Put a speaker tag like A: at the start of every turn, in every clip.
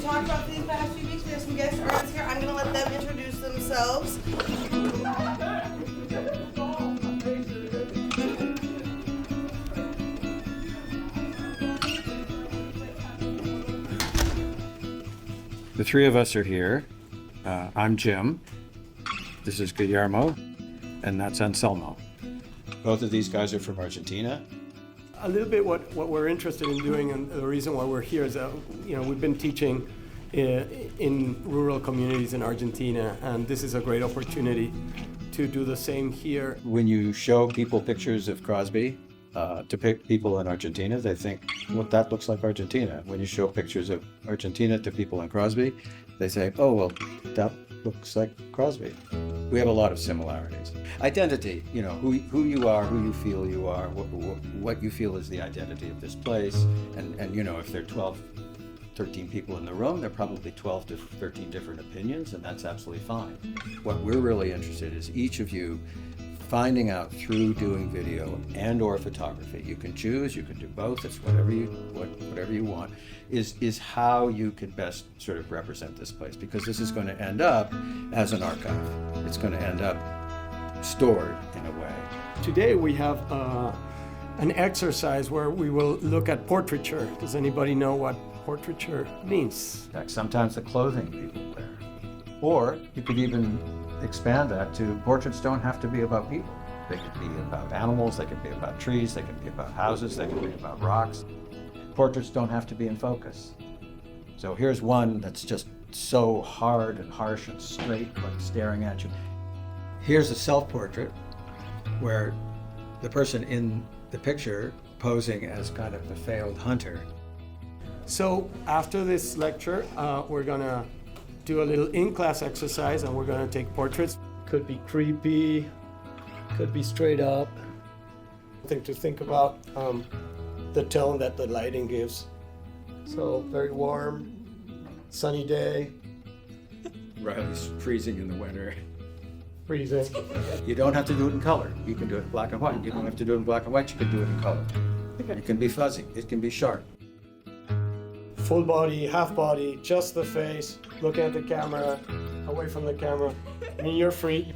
A: talked about these past few weeks. We have some guest artists here. I'm going to let them introduce themselves.
B: The three of us are here. I'm Jim. This is Guillermo, and that's Anselmo. Both of these guys are from Argentina.
C: A little bit what we're interested in doing, and the reason why we're here is that we've been teaching in rural communities in Argentina, and this is a great opportunity to do the same here.
B: When you show people pictures of CROSBY to people in Argentina, they think, well, that looks like Argentina. When you show pictures of Argentina to people in CROSBY, they say, oh, well, that looks like CROSBY. We have a lot of similarities. Identity, who you are, who you feel you are, what you feel is the identity of this place. And if there are 12, 13 people in the room, there are probably 12 to 13 different opinions, and that's absolutely fine. What we're really interested in is each of you finding out through doing video and or photography. You can choose, you can do both, it's whatever you want, is how you can best sort of represent this place, because this is going to end up as an archive. It's going to end up stored in a way.
C: Today we have an exercise where we will look at portraiture. Does anybody know what portraiture means?
B: Like sometimes the clothing people wear. Or you could even expand that to portraits don't have to be about people. They could be about animals, they could be about trees, they could be about houses, they could be about rocks. Portraits don't have to be in focus. So here's one that's just so hard and harsh and straight, like staring at you. Here's a self-portrait where the person in the picture posing as kind of the failed hunter.
C: So after this lecture, we're gonna do a little in-class exercise, and we're gonna take portraits. Could be creepy, could be straight up. Something to think about, the tone that the lighting gives. So very warm, sunny day.
B: Riley's freezing in the winter.
C: Freezing.
B: You don't have to do it in color. You can do it in black and white. You don't have to do it in black and white. You can do it in color. It can be fuzzy. It can be sharp.
C: Full body, half body, just the face, looking at the camera, away from the camera. I mean, you're free.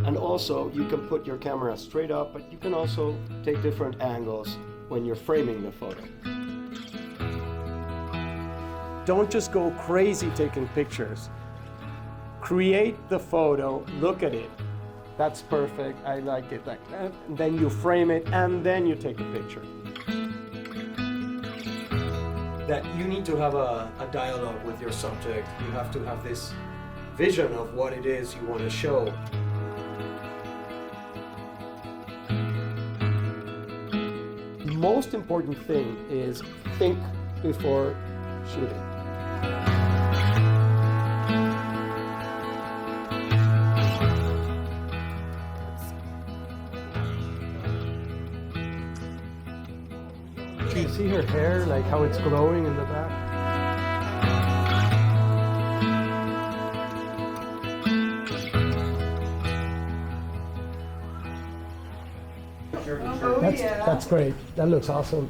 C: And also, you can put your camera straight up, but you can also take different angles when you're framing the photo. Don't just go crazy taking pictures. Create the photo, look at it. That's perfect, I like it like that. And then you frame it, and then you take a picture. That you need to have a dialogue with your subject. You have to have this vision of what it is you want to show. The most important thing is think before shooting. Can you see her hair, like how it's glowing in the back? That's great. That looks awesome.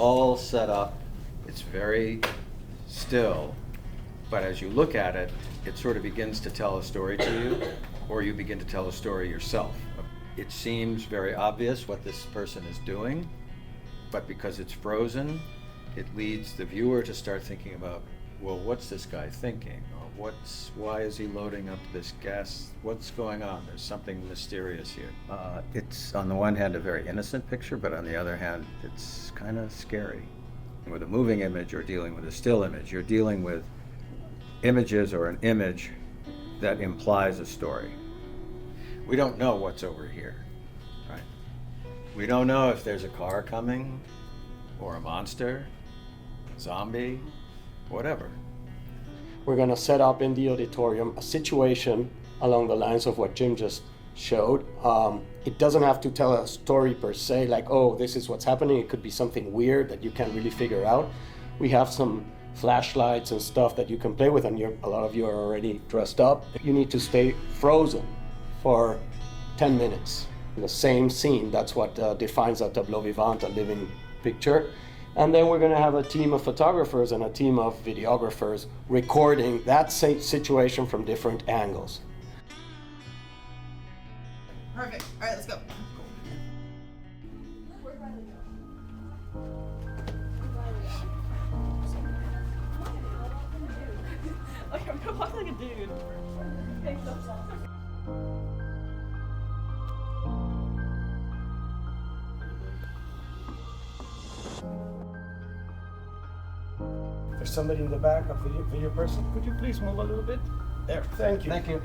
B: all set up. It's very still, but as you look at it, it sort of begins to tell a story to you, or you begin to tell a story yourself. It seems very obvious what this person is doing, but because it's frozen, it leads the viewer to start thinking about, well, what's this guy thinking? Or why is he loading up this gas? What's going on? There's something mysterious here. It's on the one hand a very innocent picture, but on the other hand, it's kind of scary. With a moving image, you're dealing with a still image. You're dealing with images or an image that implies a story. We don't know what's over here, right? We don't know if there's a car coming, or a monster, zombie, whatever.
C: We're going to set up in the auditorium a situation along the lines of what Jim just showed. It doesn't have to tell a story per se, like, oh, this is what's happening. It could be something weird that you can't really figure out. We have some flashlights and stuff that you can play with, and a lot of you are already dressed up. You need to stay frozen for 10 minutes. The same scene, that's what defines a tableau vivant, a living picture. And then we're going to have a team of photographers and a team of videographers recording that same situation from different angles.
A: Perfect. All right, let's go.
D: Like, I'm gonna walk like a dude.
C: There's somebody in the back, a video person. Could you please move a little bit? There, thank you.
B: Thank you.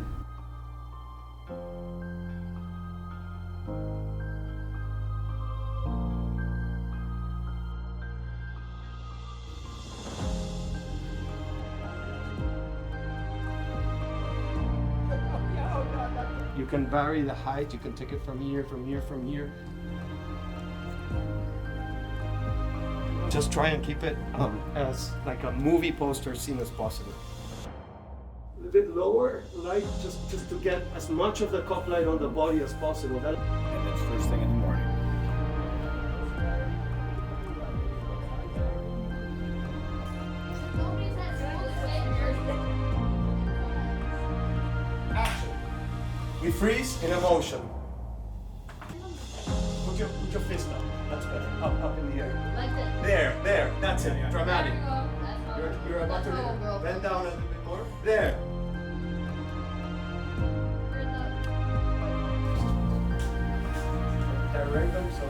C: You can vary the height, you can take it from here, from here, from here. Just try and keep it as like a movie poster scene as possible. A little bit lower light, just to get as much of the cup light on the body as possible.
B: And it's first thing in the morning.
C: Action. We freeze in emotion. Put your fist up. That's better. Up in the air.
D: Like this.
C: There. That's it. Dramatic.
D: There we go. That's how
C: You're about to bend down a little bit more. There. Direct them so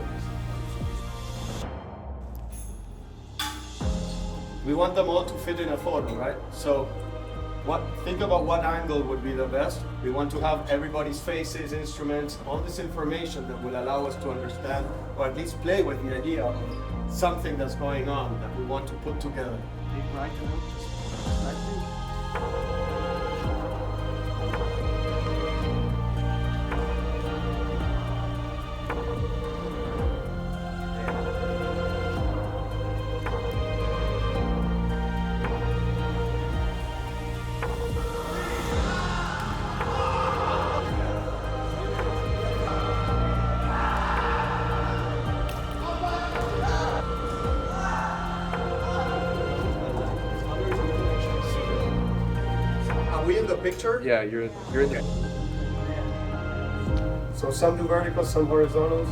C: we want them all to fit in a photo, right? So think about what angle would be the best. We want to have everybody's faces, instruments, all this information that will allow us to understand, or at least play with the idea of something that's going on that we want to put together. Big right and up, just slightly. Picture?
E: Yeah, you're in there.
C: So some do vertical, some horizontals.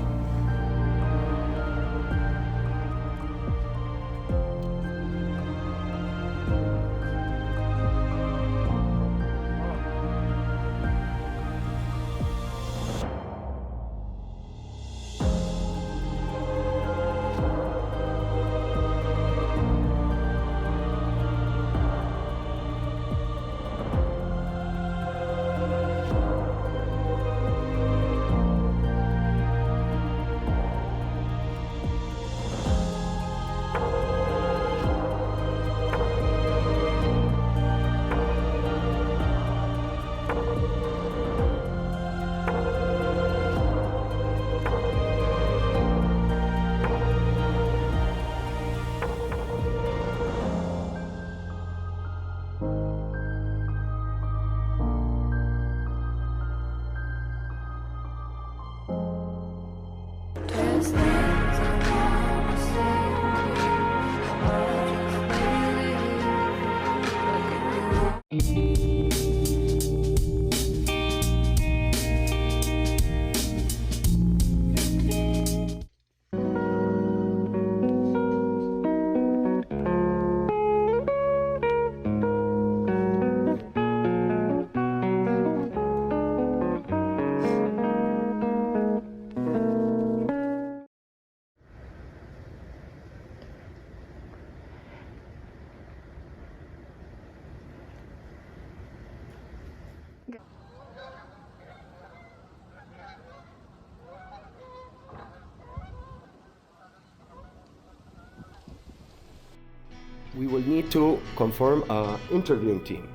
C: we will need to conform an interviewing team.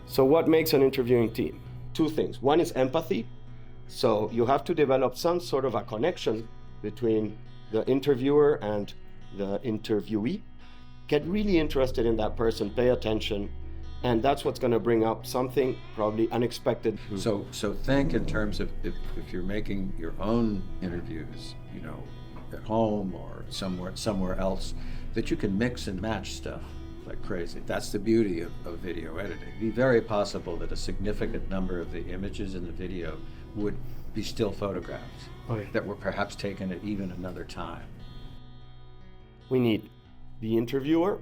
C: So what makes an interviewing team? Two things. One is empathy. So you have to develop some sort of a connection between the interviewer and the interviewee. Get really interested in that person, pay attention, and that's what's going to bring up something probably unexpected.
B: So think in terms of if you're making your own interviews, at home or somewhere else, that you can mix and match stuff like crazy. That's the beauty of video editing. It'd be very possible that a significant number of the images in the video would be still photographs that were perhaps taken at even another time.
C: We need the interviewer.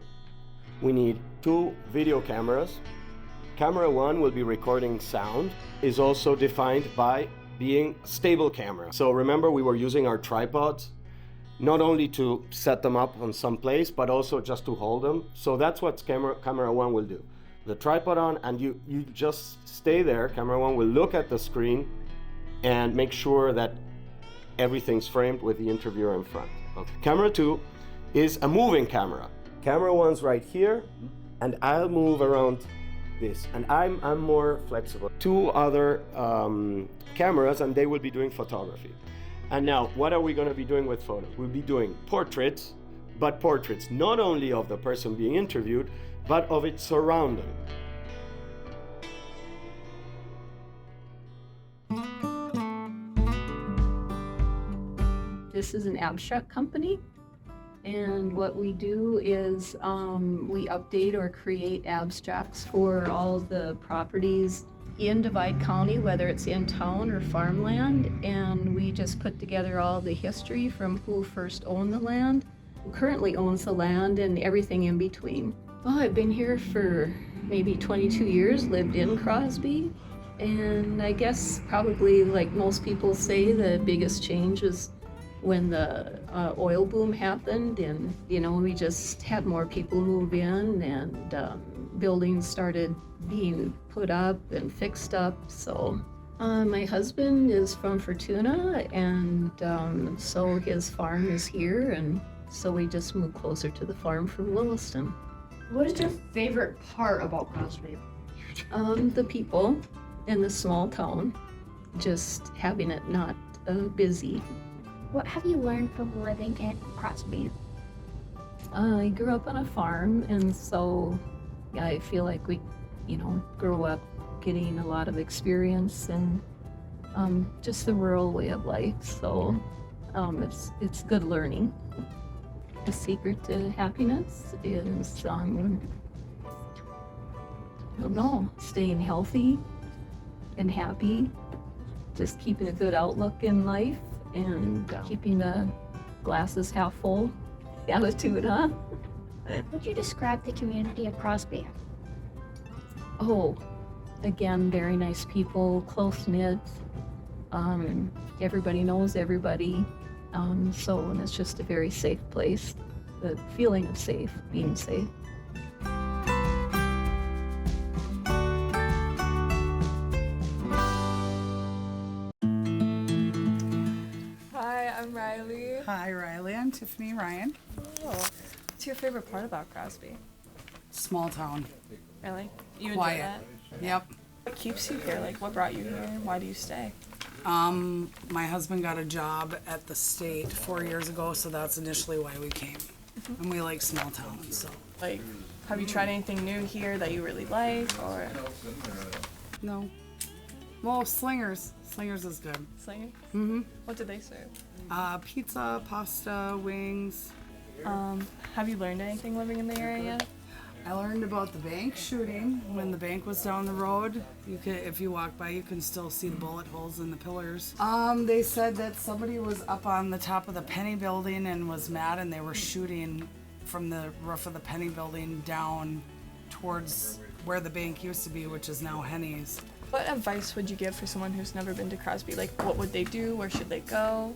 C: We need 2 video cameras. Camera 1 will be recording sound, is also defined by being a stable camera. So remember, we were using our tripods, not only to set them up on some place, but also just to hold them. So that's what camera 1 will do. The tripod on, and you just stay there. Camera 1 will look at the screen and make sure that everything's framed with the interviewer in front. Okay. Camera 2 is a moving camera. Camera 1's right here, and I'll move around this, and I'm more flexible. 2 other cameras, and they will be doing photography. And now, what are we going to be doing with photos? We'll be doing portraits, but portraits not only of the person being interviewed, but of its surrounding.
E: This is an abstract company, and what we do is we update or create abstracts for all the properties in Divide County, whether it's in town or farmland, and we just put together all the history from who first owned the land, who currently owns the land, and everything in between. Well, I've been here for maybe 22 years, lived in CROSBY, and I guess probably like most people say, the biggest change was when the oil boom happened, and we just had more people move in, and buildings started being put up and fixed up. So my husband is from Fortuna, and so his farm is here, and so we just moved closer to the farm from Williston.
D: What is your favorite part about CROSBY?
E: The people in the small town, just having it not busy.
F: What have you learned from living in CROSBY?
E: I grew up on a farm, and so I feel like we, grew up getting a lot of experience and just the rural way of life. So it's good learning. The secret to happiness is, I don't know, staying healthy and happy, just keeping a good outlook in life, and keeping the glasses half full attitude, huh?
F: Would you describe the community of CROSBY?
E: Oh, again, very nice people, close-knit. Everybody knows everybody. So it's just a very safe place. The feeling of safe, being safe.
D: Hi, I'm Riley.
G: Hi, Riley. I'm Tiffany Ryan.
D: Oh, what's your favorite part about CROSBY?
G: Small town.
D: Really? You enjoy
G: Quiet.
D: that?
G: Yep.
D: What keeps you here? Like, what brought you here? Why do you stay?
G: My husband got a job at the state 4 years ago, so that's initially why we came. And we like small towns, so.
D: Like, have you tried anything new here that you really like, or
G: No. Well, Slingers. Slingers is good.
D: singing?
G: Mm-hmm.
D: What did they serve?
G: Pizza, pasta, wings.
D: Have you learned anything living in the area?
G: I learned about the bank shooting. When the bank was down the road, if you walk by, you can still see the bullet holes in the pillars. They said that somebody was up on the top of the Penny building and was mad, and they were shooting from the roof of the Penny building down towards where the bank used to be, which is now Henny's.
D: What advice would you give for someone who's never been to CROSBY? Like, what would they do? Where should they go?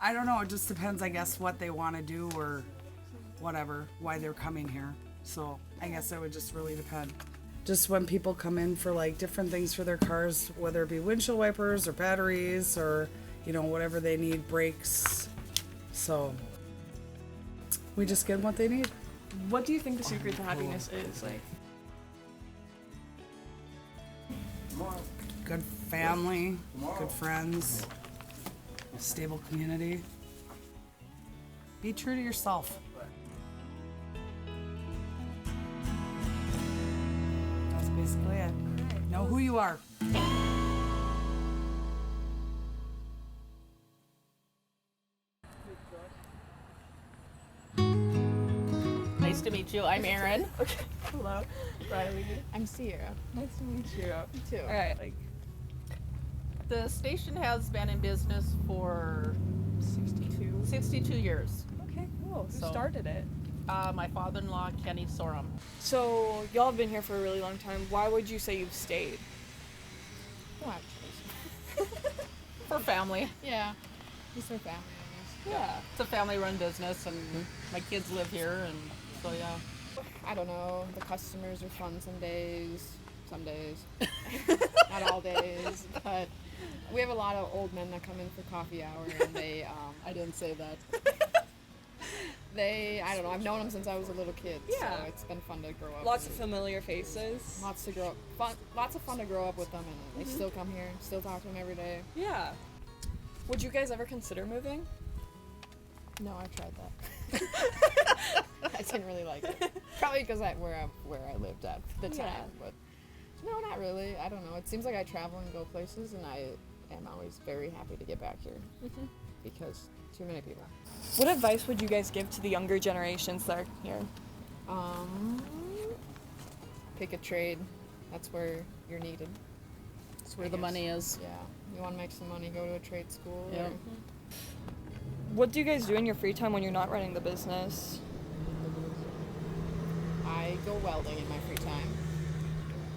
G: I don't know, it just depends, I guess, what they want to do or whatever, why they're coming here. So I guess it would just really depend. Just when people come in for like different things for their cars, whether it be windshield wipers or batteries or, whatever they need, brakes. So we just get what they need.
D: What do you think the secret to happiness is? Like,
G: Good family, good friends, a stable community. Be true to yourself. That's basically it. Know who you are.
H: Nice to meet you. I'm Erin.
D: okay, hello, Riley.
H: I'm Sierra.
D: Nice to meet you.
H: Me too.
D: All right, like
H: The station has been in business for 62 years.
D: okay, cool. Who
H: So-
D: started it?
H: My father-in-law, Kenny Sorum.
D: So y'all have been here for a really long time. Why would you say you've stayed?
H: Oh, actually. For family.
I: Yeah, it's their family.
H: Yeah. It's a family-run business, and my kids live here, and so yeah.
I: I don't know. The customers are fun some days, not all days. But we have a lot of old men that come in for coffee hour, and they.
H: I didn't say that.
I: I don't know. I've known them since I was a little kid.
D: Yeah.
I: So it's been fun to grow up.
D: Lots of
I: with.
D: familiar faces.
I: Lots to grow up. Lots of fun to grow up with them, and they still come here, still talk to them every day.
D: Yeah. Would you guys ever consider moving?
I: No, I've tried that. I didn't really like it. Probably because where I lived at the time,
D: Yeah.
I: but no, not really. I don't know. It seems like I travel and go places, and I am always very happy to get back here because too many people.
D: What advice would you guys give to the younger generations that are here?
I: Pick a trade. That's where you're needed.
H: That's where the money is.
I: Yeah, you want to make some money, go to a trade school.
H: Yeah.
I: or-
D: What do you guys do in your free time when you're not running the business?
I: I go welding in my free time.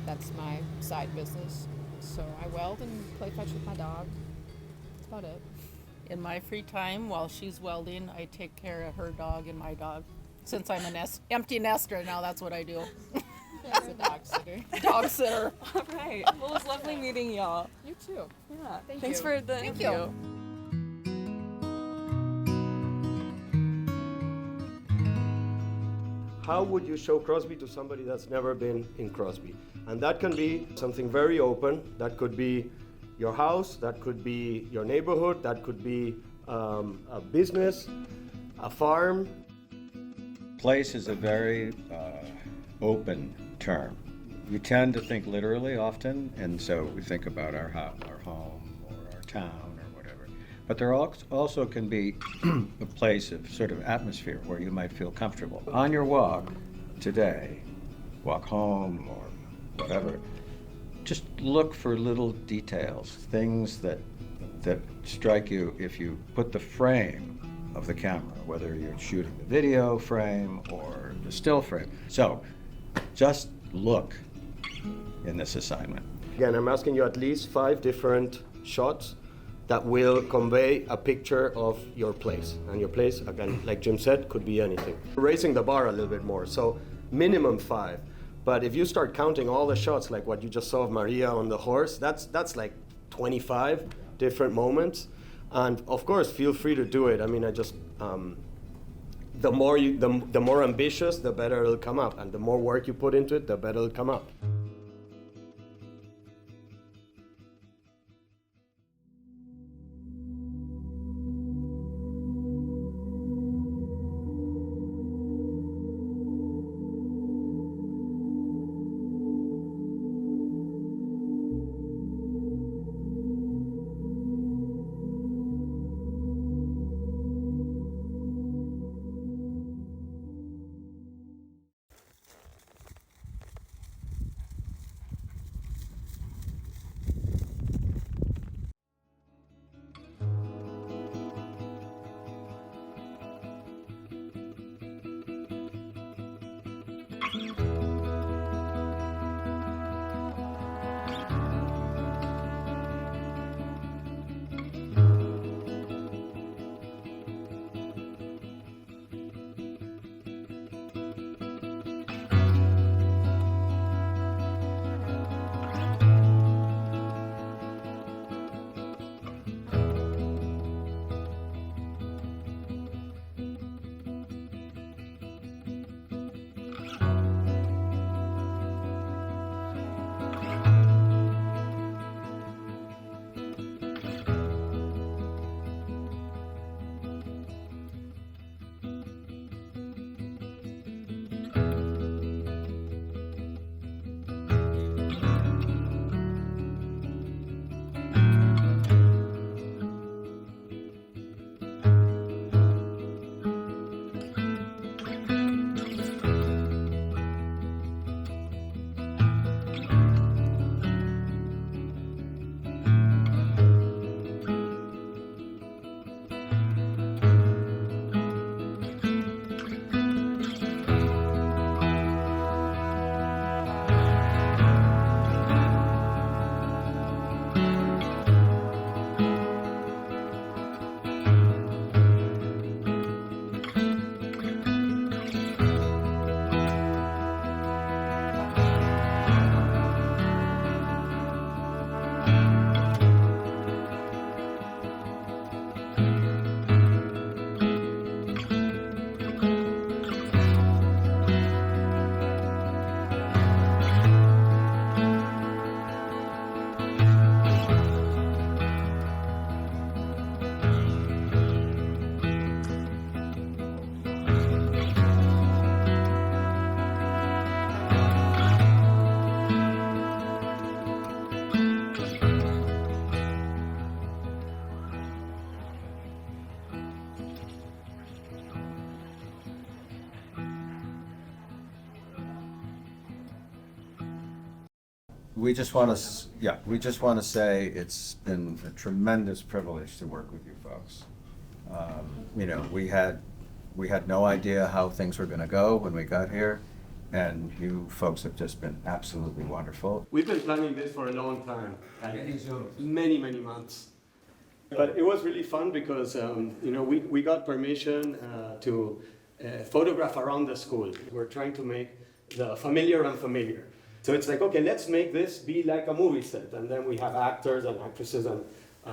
I: That's my side business. So I weld and play fetch with my dog. That's about it.
H: In my free time, while she's welding, I take care of her dog and my dog. Since I'm an empty nester now, that's what I do.
I: As a dog sitter.
H: Dog sitter.
D: All right. Well, it was lovely meeting y'all.
I: You too.
D: Yeah.
I: Thank
D: Thanks
I: you.
D: for the
H: Thank
D: interview.
H: you.
C: How would you show Crosby to somebody that's never been in Crosby? And that can be something very open. That could be your house, that could be your neighborhood, that could be a business, a farm.
B: Place is a very open term. We tend to think literally often, and so we think about our home or our town or whatever. But there also can be a place of sort of atmosphere where you might feel comfortable. On your walk today, walk home or whatever, just look for little details, things that strike you if you put the frame of the camera, whether you're shooting the video frame or the still frame. So just look in this assignment.
C: Again, I'm asking you at least 5 different shots that will convey a picture of your place. And your place, again, like Jim said, could be anything. Raising the bar a little bit more, so minimum 5. But if you start counting all the shots, like what you just saw of Maria on the horse, that's like 25 different moments. And of course, feel free to do it. I mean, the more ambitious, the better it'll come up. And the more work you put into it, the better it'll come up.
B: We just want to say it's been a tremendous privilege to work with you folks. You know, we had no idea how things were going to go when we got here, and you folks have just been absolutely wonderful.
C: We've been planning this for a long time, many months. But it was really fun because you know, we got permission to photograph around the school. We're trying to make the familiar unfamiliar. So it's like, okay, let's make this be like a movie set. And then we have actors and actresses and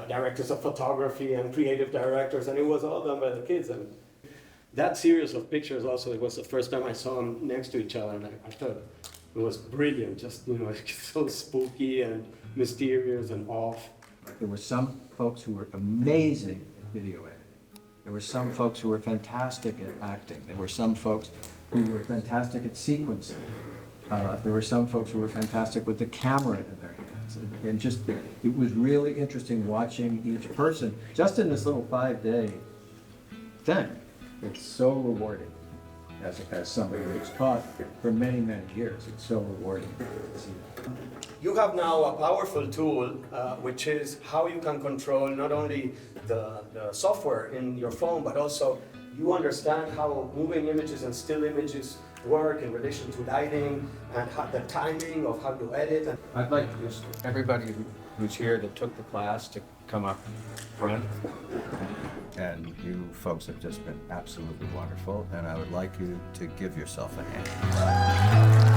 C: directors of photography and creative directors, and it was all done by the kids. And that series of pictures also, it was the first time I saw them next to each other, and I thought it was brilliant, just, you know, so spooky and mysterious and off.
B: There were some folks who were amazing at video editing. There were some folks who were fantastic at acting. There were some folks who were fantastic at sequencing. There were some folks who were fantastic with the camera in their hands. And just, it was really interesting watching each person, just in this little 5-day thing. It's so rewarding as somebody who's taught for many years. It's so rewarding to see that.
C: You have now a powerful tool, which is how you can control not only the software in your phone, but also you understand how moving images and still images work in relation to lighting and the timing of how you edit. And
B: I'd like just everybody who's here that took the class to come up front. And you folks have just been absolutely wonderful, and I would like you to give yourself a hand.